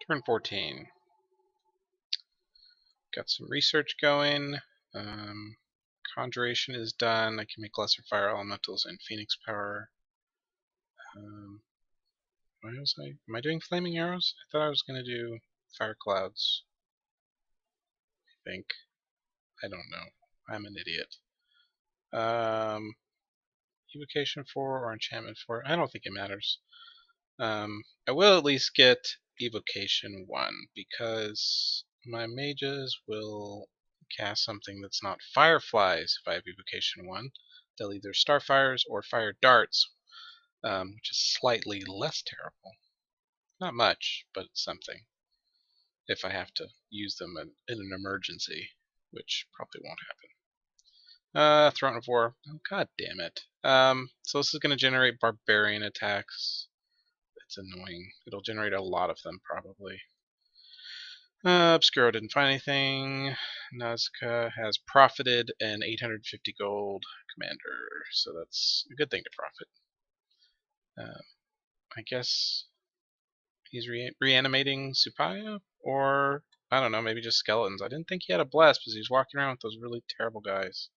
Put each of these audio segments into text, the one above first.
Turn 14. Got some research going. Conjuration is done. I can make lesser fire elementals and phoenix power. Why was am I doing flaming arrows? I thought I was going to do fire clouds. I think. I don't know. I'm an idiot. Evocation 4 or enchantment 4. I don't think it matters. I will at least get evocation 1 because my mages will cast something that's not fireflies if I have evocation 1. They'll either starfires or fire darts, which is slightly less terrible. Not much, but it's something. If I have to use them in an emergency, which probably won't happen. Throne of War. Oh, god damn it. So this is going to generate barbarian attacks. It's annoying. It'll generate a lot of them, probably. Obscuro didn't find anything. Nazca has profited an 850 gold commander, so that's a good thing to profit. I guess he's reanimating Supaya, or I don't know, maybe just skeletons. I didn't think he had a blast because he was walking around with those really terrible guys.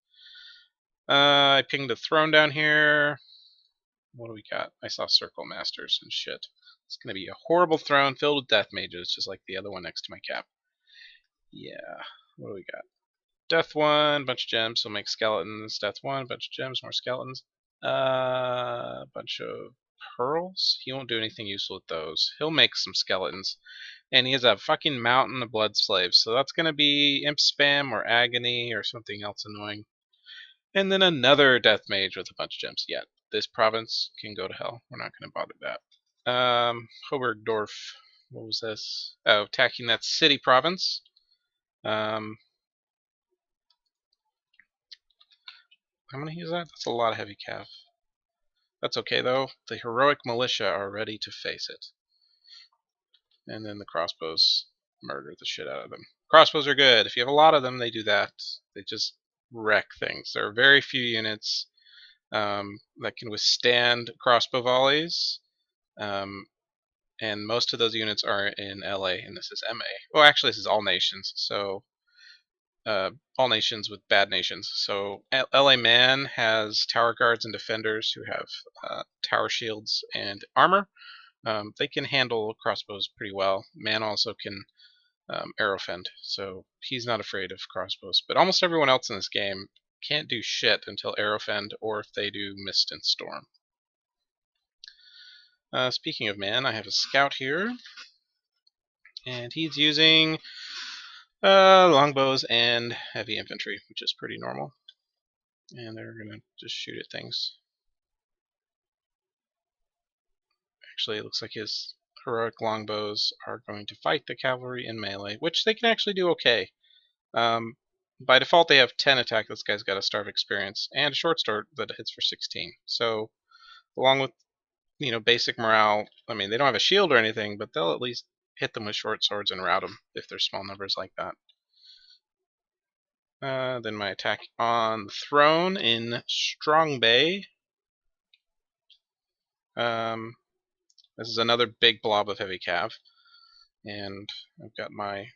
I pinged a throne down here. What do we got? I saw circle masters and shit. It's gonna be a horrible throne filled with death mages, just like the other one next to my cap. Yeah. What do we got? Death 1, bunch of gems, so make skeletons. Death 1, bunch of gems, more skeletons. Bunch of pearls. He won't do anything useful with those. He'll make some skeletons. And he has a fucking mountain of blood slaves, so that's gonna be imp spam or agony or something else annoying. And then another death mage with a bunch of gems. Yeah, this province can go to hell. We're not gonna bother that. Hobergdorf. What was this? Oh, attacking that city province. I'm gonna use that. That's a lot of heavy cav. That's okay though. The heroic militia are ready to face it. And then the crossbows murder the shit out of them. Crossbows are good. If you have a lot of them, they do that. They just wreck things. There are very few units that can withstand crossbow volleys. And most of those units are in LA, and this is MA. Well, actually, this is all nations, so all nations with bad nations. So LA Man has tower guards and defenders who have tower shields and armor. They can handle crossbows pretty well. Man also can arrow fend, so he's not afraid of crossbows. But almost everyone else in this game can't do shit until arrow fend or if they do mist and storm. Speaking of man, I have a scout here, and he's using longbows and heavy infantry, which is pretty normal. And they're gonna just shoot at things. Actually, it looks like his heroic longbows are going to fight the cavalry in melee, which they can actually do okay. By default, they have 10 attack. This guy's got a starve experience and a short sword that hits for 16. So, along with basic morale, I mean, they don't have a shield or anything, but they'll at least hit them with short swords and rout them if they're small numbers like that. Then my attack on the throne in Strong Bay. This is another big blob of heavy cav, and I've got my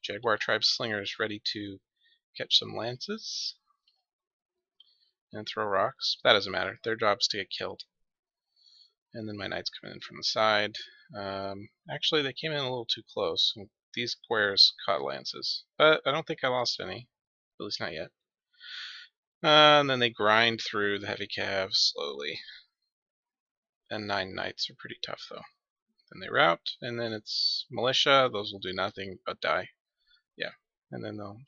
Jaguar Tribe Slingers ready to catch some lances and throw rocks. That doesn't matter. Their job is to get killed. And then my knights come in from the side. Actually, they came in a little too close. These squares caught lances, but I don't think I lost any, at least not yet. And then they grind through the heavy calves slowly. And 9 knights are pretty tough though. Then they rout, and then it's militia. Those will do nothing but die. Yeah, and then they'll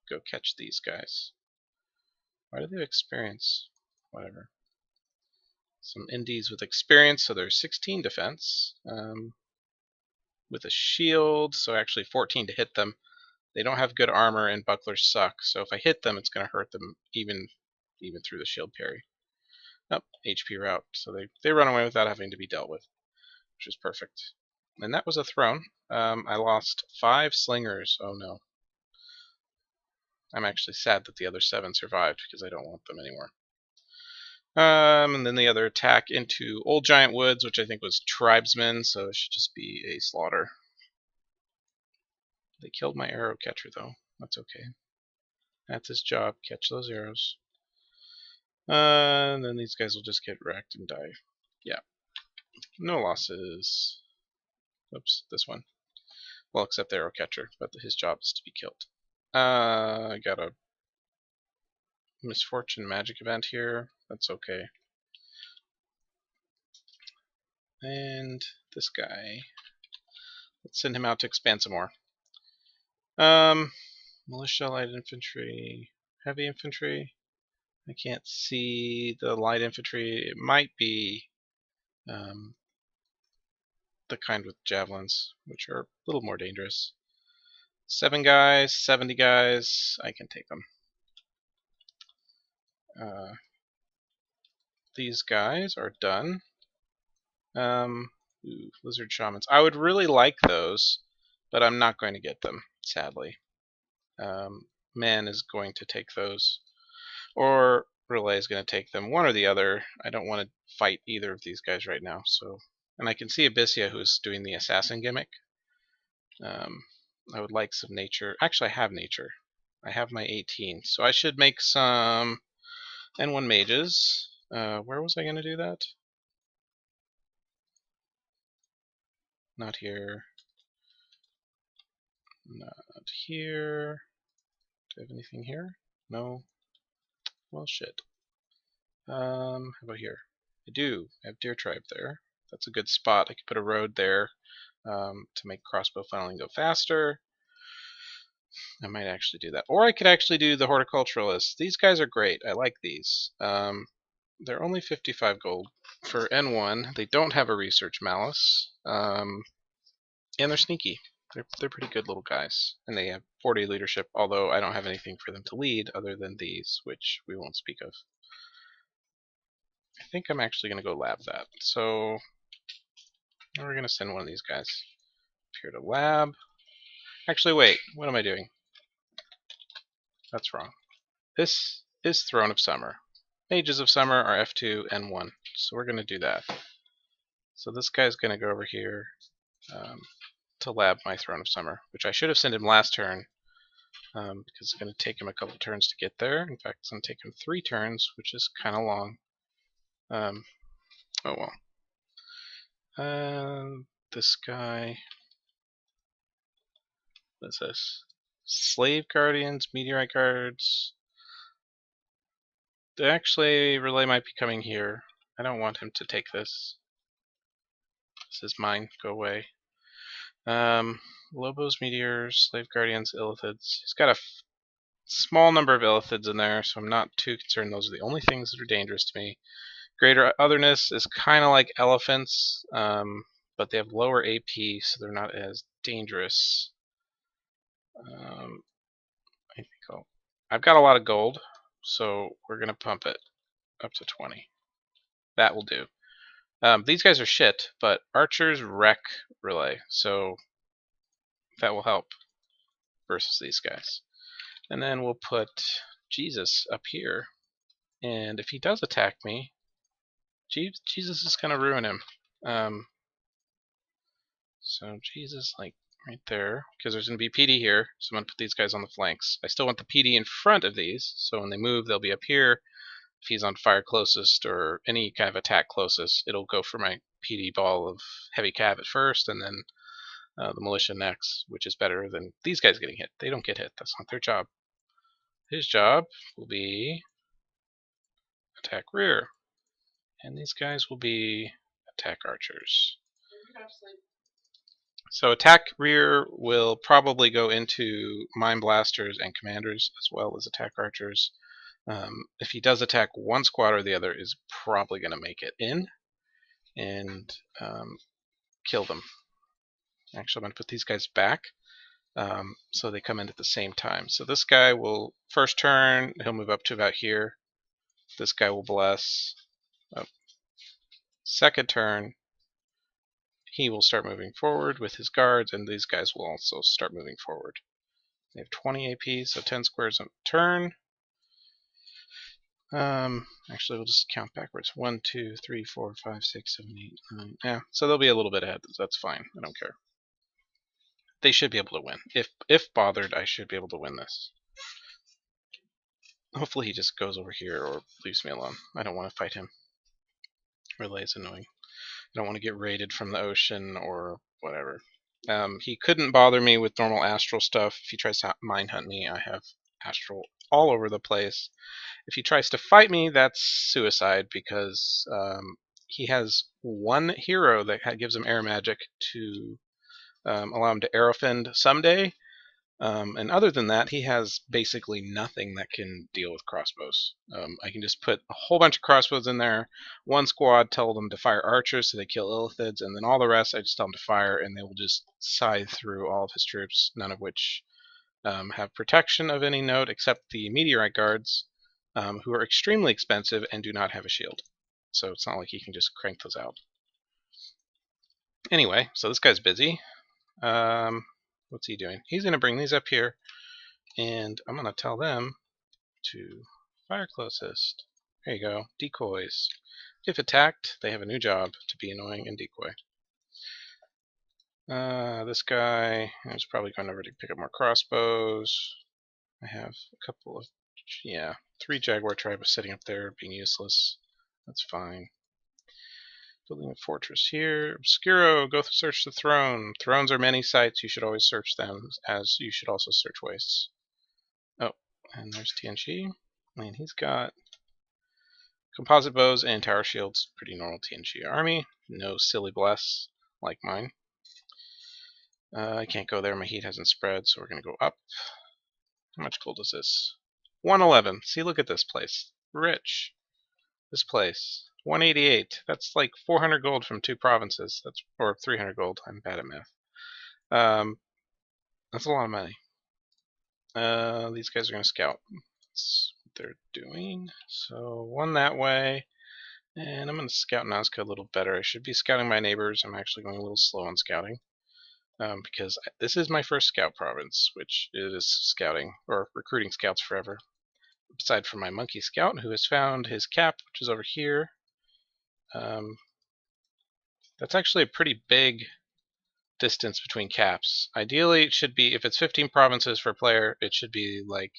go catch these guys. Why do they have experience? Whatever. Some indies with experience, so there's 16 defense. With a shield, so actually 14 to hit them. They don't have good armor, and bucklers suck, so if I hit them, it's going to hurt them even through the shield parry. Nope, HP rout, so they run away without having to be dealt with, which is perfect. And that was a throne. I lost 5 slingers. Oh no. I'm actually sad that the other 7 survived because I don't want them anymore. And then the other attack into Old Giant Woods, which I think was tribesmen, so it should just be a slaughter. They killed my arrow catcher though. That's okay. That's his job. Catch those arrows. And then these guys will just get wrecked and die. Yeah. No losses. Oops, this one. Well, except the arrow catcher, but his job is to be killed. I got a misfortune magic event here. That's okay. And this guy. Let's send him out to expand some more. Militia, light infantry, heavy infantry. I can't see the light infantry. It might be the kind with javelins, which are a little more dangerous. 7 guys, 70 guys. I can take them. These guys are done. Lizard shamans. I would really like those, but I'm not going to get them, sadly. Man is going to take those, or Relay is going to take them. One or the other. I don't want to fight either of these guys right now. So, and I can see Abyssia, who's doing the assassin gimmick. I would like some nature. Actually, I have nature. I have my 18, so I should make some N1 mages. Where was I going to do that? Not here. Not here. Do I have anything here? No. Well, shit. How about here? I do. I have Deer Tribe there. That's a good spot. I could put a road there to make crossbow funneling go faster. I might actually do that. Or I could actually do the horticulturalists. These guys are great. I like these. They're only 55 gold for N1. They don't have a research malice. And they're sneaky. They're pretty good little guys. And they have 40 leadership, although I don't have anything for them to lead other than these, which we won't speak of. I think I'm actually going to go lab that. So we're going to send one of these guys up here to lab. Actually, wait. What am I doing? That's wrong. This is Throne of Summer. Mages of Summer are F2 and 1. So we're going to do that. So this guy's going to go over here to lab my Throne of Summer, which I should have sent him last turn because it's going to take him a couple turns to get there. In fact, it's going to take him 3 turns, which is kind of long. Oh well. This guy. What is this? Slave Guardians, Meteorite Guards. Actually, Relay might be coming here. I don't want him to take this. This is mine. Go away. Lobos, Meteors, Slave Guardians, Illithids. He's got a small number of Illithids in there, so I'm not too concerned. Those are the only things that are dangerous to me. Greater Otherness is kind of like elephants, but they have lower AP, so they're not as dangerous. I think I've got a lot of gold, so we're going to pump it up to 20. That will do. These guys are shit, but archers wreck Relay, so that will help versus these guys. And then we'll put Jesus up here, and if he does attack me, Jesus is going to ruin him. So Jesus, like right there, because there's going to be PD here, so I'm going to put these guys on the flanks. I still want the PD in front of these, so when they move, they'll be up here. If he's on fire closest or any kind of attack closest, it'll go for my PD ball of heavy cav at first, and then the militia next, which is better than these guys getting hit. They don't get hit. That's not their job. His job will be attack rear, and these guys will be attack archers. So attack rear will probably go into mine blasters and commanders as well as attack archers. If he does attack one squad or the other, is probably going to make it in and kill them. Actually, I'm going to put these guys back so they come in at the same time. So this guy will, first turn, he'll move up to about here. This guy will bless. Second turn, he will start moving forward with his guards, and these guys will also start moving forward. They have 20 AP, so 10 squares a turn. Actually, we'll just count backwards. 1, 2, 3, 4, 5, 6, 7, 8, 9. Yeah, so they'll be a little bit ahead. That's fine. I don't care. they should be able to win. If bothered, I should be able to win this. Hopefully he just goes over here or leaves me alone. I don't want to fight him. Relay is annoying. I don't want to get raided from the ocean or whatever. He couldn't bother me with normal astral stuff. If he tries to mine hunt me, I have astral all over the place. If he tries to fight me, that's suicide because he has one hero that gives him air magic to allow him to arrowfend someday. And other than that, he has basically nothing that can deal with crossbows. I can just put a whole bunch of crossbows in there, one squad, tell them to fire archers so they kill illithids, and then all the rest I just tell them to fire, and they will just scythe through all of his troops, none of which have protection of any note except the meteorite guards, who are extremely expensive and do not have a shield. So it's not like he can just crank those out. Anyway, so this guy's busy. What's he doing? He's going to bring these up here, and I'm going to tell them to fire closest. There you go. Decoys. If attacked, they have a new job to be annoying and decoy. This guy is probably going over to pick up more crossbows. I have a couple of, 3 Jaguar tribes sitting up there being useless. That's fine. Building a fortress here. Obscuro, go search the throne. Thrones are many sites. You should always search them, as you should also search wastes. Oh, and there's Tianchi. And he's got composite bows and tower shields. Pretty normal Tianchi army. No silly bless like mine. I can't go there. My heat hasn't spread, so we're going to go up. How much gold is this? 111. See, look at this place. Rich. This place. 188. That's like 400 gold from 2 provinces. Or 300 gold. I'm bad at math. That's a lot of money. These guys are going to scout. That's what they're doing. So 1 that way. And I'm going to scout Nazca a little better. I should be scouting my neighbors. I'm actually going a little slow on scouting. Because this is my first scout province, which is scouting, or recruiting scouts forever. Aside from my monkey scout, who has found his cap, which is over here. That's actually a pretty big distance between caps. Ideally, it should be, if it's 15 provinces for a player, it should be like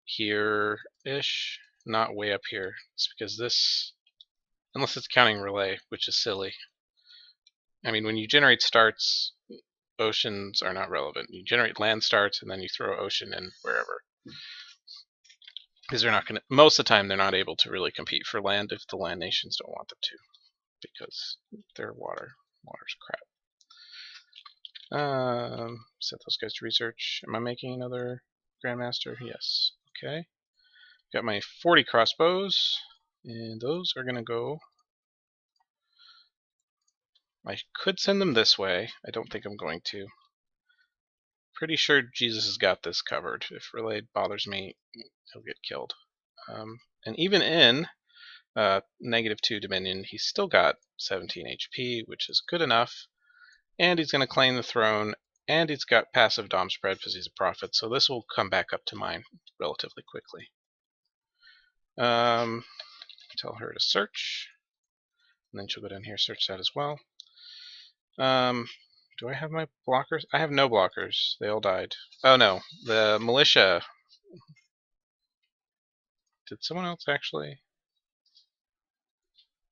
here-ish, not way up here. It's because this, unless it's counting relay, which is silly. I mean, when you generate starts, oceans are not relevant. You generate land starts, and then you throw ocean in wherever. Because they're not going to, most of the time, they're not able to really compete for land if the land nations don't want them to. Because they're water. Water's crap. Set those guys to research. Am I making another Grandmaster? Yes. Okay. Got my 40 crossbows, and those are going to go. I could send them this way. I don't think I'm going to. Pretty sure Jesus has got this covered. If relay bothers me, he'll get killed. And even in -2 Dominion, he's still got 17 HP, which is good enough. And he's going to claim the throne, and he's got passive dom spread because he's a prophet, so this will come back up to mine relatively quickly. Tell her to search, and then she'll go down here, search that as well. Do I have my blockers? I have no blockers. They all died. Oh no, the militia. Did someone else actually?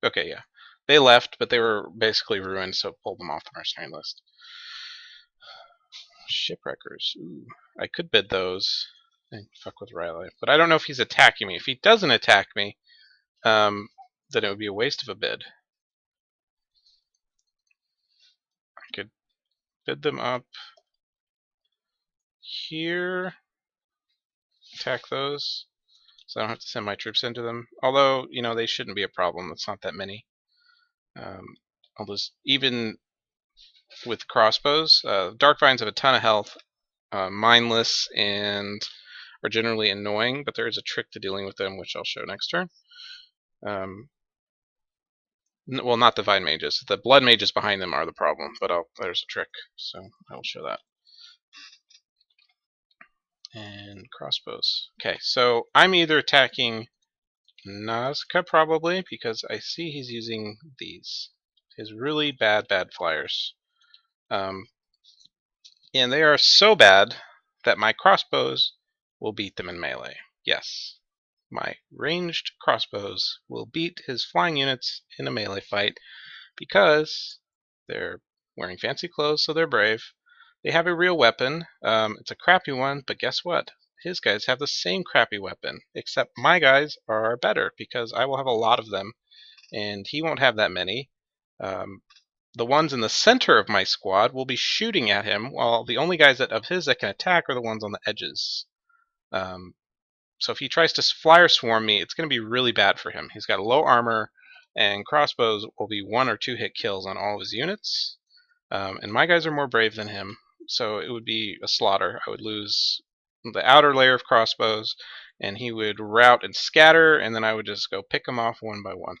Okay, yeah. They left, but they were basically ruined, so pulled them off the mercenary list. Shipwreckers. Ooh, I could bid those and fuck with Riley, but I don't know if he's attacking me. If he doesn't attack me, then it would be a waste of a bid. I could bid them up here, attack those, so I don't have to send my troops into them. Although, you know, they shouldn't be a problem. It's not that many. I'll just, even with crossbows, Dark Vines have a ton of health, mindless, and are generally annoying, but there is a trick to dealing with them, which I'll show next turn. Well, not the Vine Mages. The Blood Mages behind them are the problem, but there's a trick, so I will show that. And crossbows. Okay, so I'm either attacking Nazca probably, because I see he's using these. His really bad flyers. And they are so bad that my crossbows will beat them in melee. Yes, my ranged crossbows will beat his flying units in a melee fight because they're wearing fancy clothes, so they're brave. They have a real weapon. It's a crappy one, but guess what? His guys have the same crappy weapon, except my guys are better because I will have a lot of them, and he won't have that many. The ones in the center of my squad will be shooting at him, while the only guys of his that can attack are the ones on the edges. Um, so if he tries to flyer swarm me, it's going to be really bad for him. He's got low armor, and crossbows will be 1 or 2 hit kills on all of his units. And my guys are more brave than him, so it would be a slaughter. I would lose the outer layer of crossbows, and he would rout and scatter, and then I would just go pick them off one by one.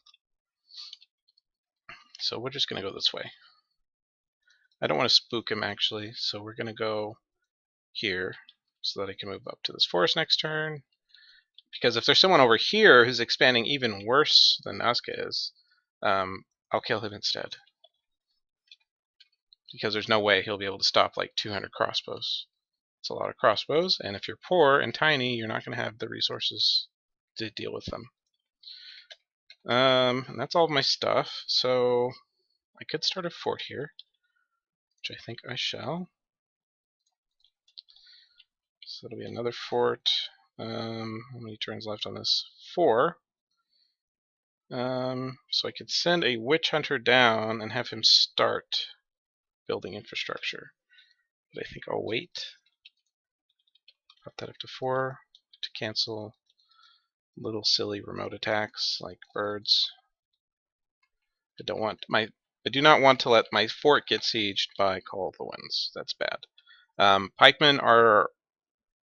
So we're just going to go this way. I don't want to spook him, actually, so we're going to go here so that I can move up to this forest next turn. Because if there's someone over here who's expanding even worse than Nazca is, I'll kill him instead. Because there's no way he'll be able to stop like 200 crossbows. It's a lot of crossbows, and if you're poor and tiny, you're not going to have the resources to deal with them. And that's all of my stuff, so I could start a fort here, which I think I shall. So it'll be another fort. How many turns left on this? 4. So I could send a witch hunter down and have him start building infrastructure. But I think I'll wait. Pop that up to 4 to cancel little silly remote attacks like birds. I do not want to let my fort get sieged by Call of the Winds. That's bad. Pikemen are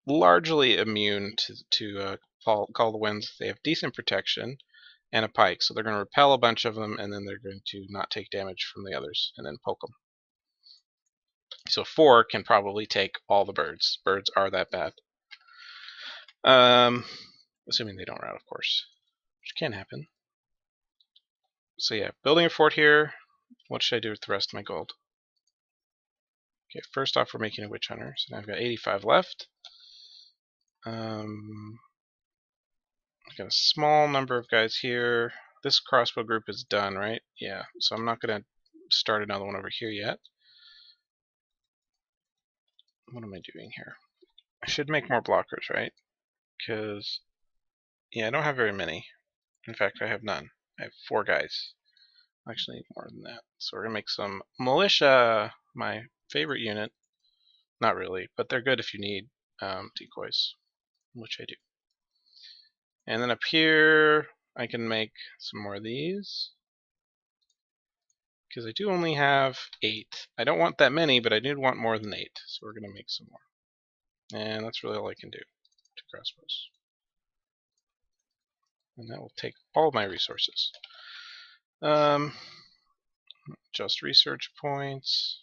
largely immune to Call of the Winds. They have decent protection and a pike, so they're going to repel a bunch of them, and then they're going to not take damage from the others, and then poke them. So 4 can probably take all the birds. Birds are that bad. Assuming they don't rout, of course, which can happen. So yeah, building a fort here. What should I do with the rest of my gold? Okay, first off, we're making a witch hunter, so now I've got 85 left. I've got a small number of guys here. This crossbow group is done, right? Yeah, so I'm not going to start another one over here yet. What am I doing here? I should make more blockers, right? Because, yeah, I don't have very many. In fact, I have none. I have 4 guys. Actually, more than that. So we're going to make some militia, my favorite unit. Not really, but they're good if you need decoys, which I do. And then up here, I can make some more of these. Because I do only have 8. I don't want that many, but I do want more than 8. So we're going to make some more. And that's really all I can do. 2 crossbows. And that will take all of my resources. Just research points.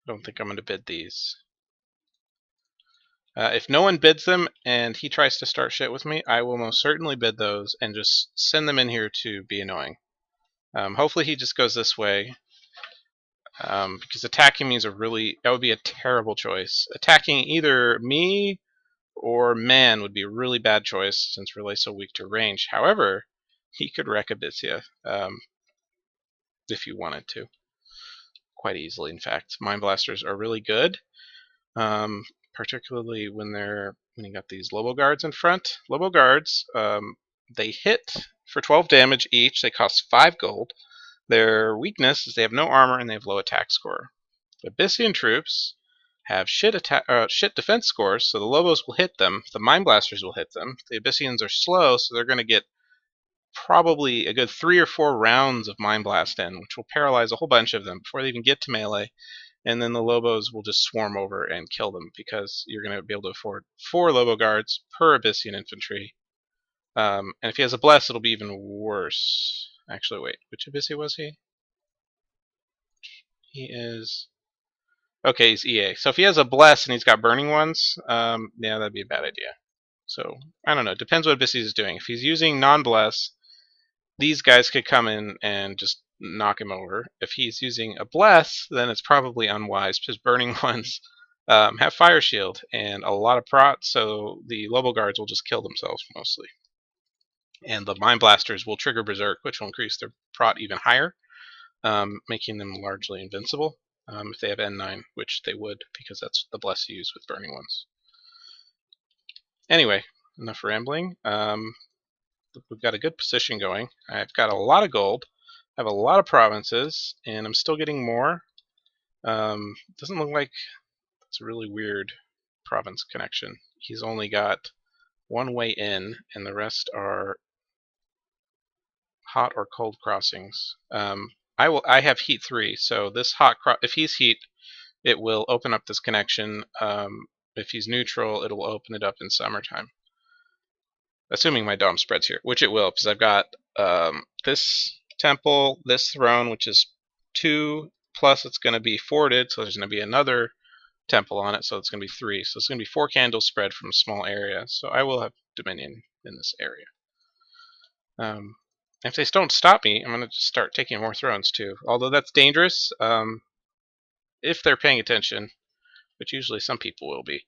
I don't think I'm going to bid these. If no one bids them and he tries to start shit with me, I will most certainly bid those and just send them in here to be annoying. Hopefully he just goes this way. Because attacking me is that would be a terrible choice. Attacking either me or man would be a really bad choice since Relay's so weak to range. However, he could wreck Abyssia if you wanted to. Quite easily, in fact. Mind Blasters are really good. Particularly when you got these Lobo Guards in front. Lobo Guards, they hit for 12 damage each. They cost 5 gold. Their weakness is they have no armor and they have low attack score. Abyssian troops have shit defense scores, so the Lobos will hit them. The Mind Blasters will hit them. The Abyssians are slow, so they're going to get probably a good 3 or 4 rounds of Mind Blast in, which will paralyze a whole bunch of them before they even get to melee. And then the Lobos will just swarm over and kill them because you're going to be able to afford 4 Lobo Guards per Abyssian infantry. And if he has a Bless, it'll be even worse. Actually, wait, which Abyssia was he? He is... Okay, he's EA. So if he has a Bless and he's got Burning Ones, yeah, that'd be a bad idea. So, I don't know. Depends what Abyssius is doing. If he's using non-Bless, these guys could come in and just knock him over. If he's using a bless, then it's probably unwise because burning ones have fire shield and a lot of prot, so the Lobo Guards will just kill themselves mostly. And the Mind Blasters will trigger Berserk, which will increase their prot even higher, making them largely invincible if they have N9, which they would because that's the bless you use with burning ones. Anyway, enough rambling. We've got a good position going. I've got a lot of gold. I have a lot of provinces, and I'm still getting more. Doesn't look like it's a really weird province connection. He's only got one way in, and the rest are hot or cold crossings. I have heat 3, so this if he's heat, it will open up this connection. If he's neutral, it'll open it up in summertime. Assuming my dom spreads here, which it will, because I've got this temple, this throne, which is 2, plus it's going to be forted, so there's going to be another temple on it, so it's going to be 3. So it's going to be 4 candles spread from a small area. So I will have dominion in this area. If they don't stop me, I'm going to just start taking more thrones too. Although that's dangerous if they're paying attention, which usually some people will be.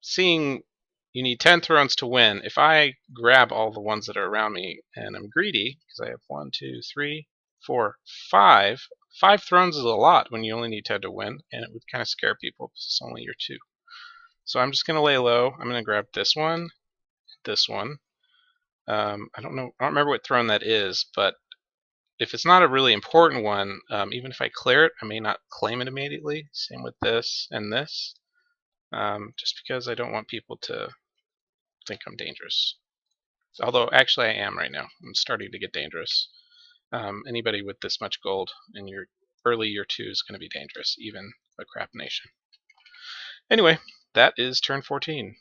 Seeing you need 10 thrones to win, if I grab all the ones that are around me and I'm greedy, because I have 1, 2, 3, 4, 5. 5 thrones is a lot when you only need 10 to win, and it would kind of scare people because it's only your 2. So I'm just going to lay low. I'm going to grab this one, this one. I don't remember what throne that is, but if it's not a really important one, even if I clear it, I may not claim it immediately. Same with this and this, just because I don't want people to think I'm dangerous. Although actually I am right now. I'm starting to get dangerous. Anybody with this much gold in your early year 2 is going to be dangerous, even a crap nation. Anyway, that is turn 14.